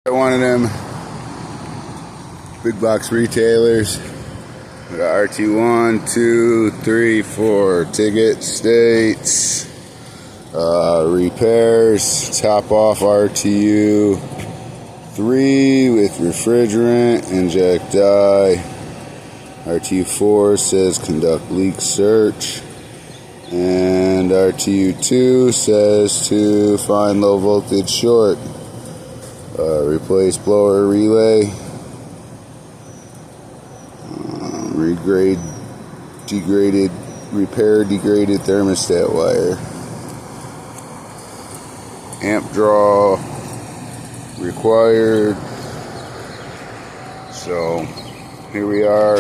One of them big box retailers. We got RT1, 2, 3, 4 ticket states, repairs, top off RTU 3 with refrigerant, inject dye. RTU4 says conduct leak search, and RTU2 says to find low voltage short. Replace blower relay, repair degraded thermostat wire, amp draw required. So here we are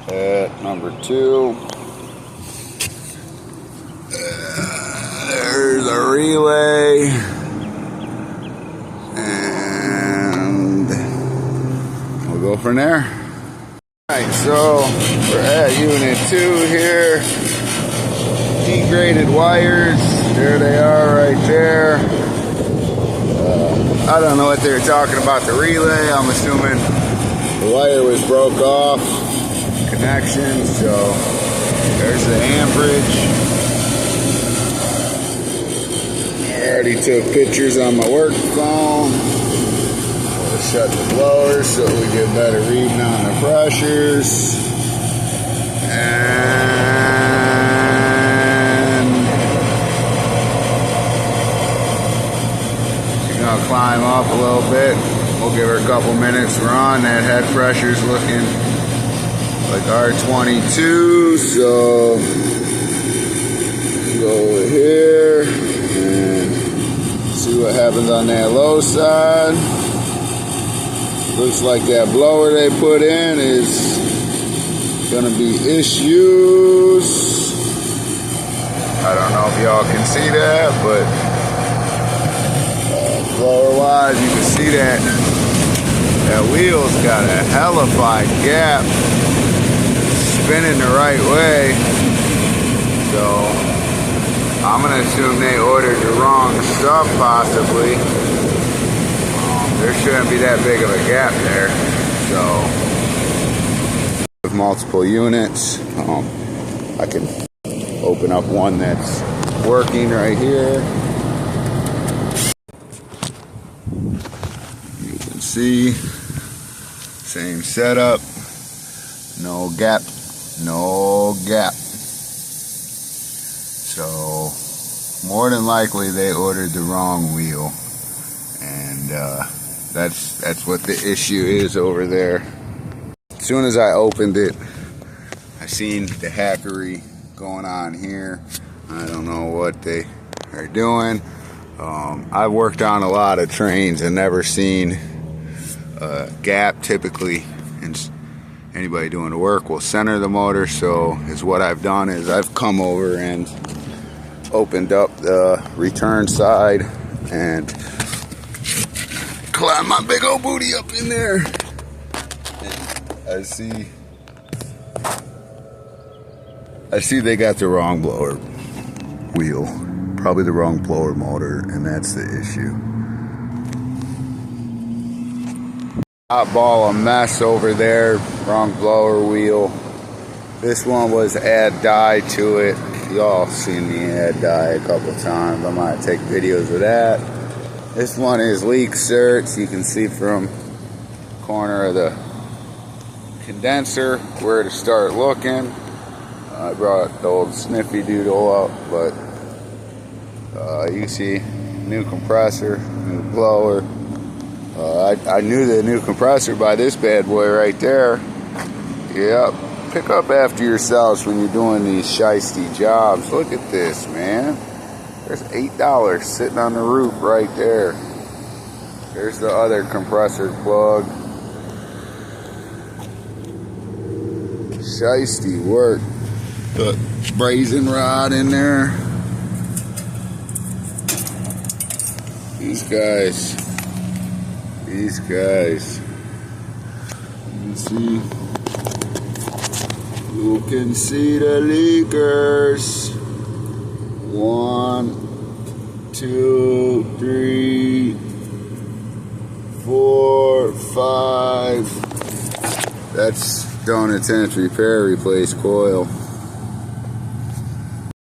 at number 2. There's a relay. Go from there. Alright, so we're at unit 2 here. Degraded wires, there they are right there. I don't know what they were talking about the relay. I'm assuming the wire was broke off connection. So there's the amperage. I already took pictures on my work phone. Shut the blower so we get better reading on the pressures. And she's gonna climb up a little bit. We'll give her a couple minutes to run. That head pressure's looking like R22. So go over here and see what happens on that low side. Looks like that blower they put in is gonna be issues. I don't know if y'all can see that, but blower wise, you can see that wheel's got a hellified gap, spinning the right way. So I'm gonna assume they ordered the wrong stuff, possibly. There shouldn't be that big of a gap there. So with multiple units, I can open up one that's working right here. You can see same setup, no gap. So more than likely they ordered the wrong wheel, and that's what the issue is over there. As soon as I opened it, I seen the hackery going on here. I don't know what they are doing. I've worked on a lot of trains and never seen a gap. Typically, and anybody doing the work will center the motor. So is what I've done is I've come over and opened up the return side and climb my big old booty up in there. And I see they got the wrong blower wheel, probably the wrong blower motor, and that's the issue. Hot ball a mess over there, wrong blower wheel. This one was add dye to it. Y'all seen me add dye a couple times. I might take videos of that. This one is leak search. You can see from the corner of the condenser where to start looking. I brought the old sniffy doodle up, but you see new compressor, new blower. I knew the new compressor by this bad boy right there. Yep. Pick up after yourselves when you're doing these shiesty jobs. Look at this, man. There's $8 sitting on the roof right there. There's the other compressor plug. Shiesty work. The brazen rod in there. These guys. You can see the leakers. 1, 2, 3, 4, 5. That's donut tenth repair, replace coil.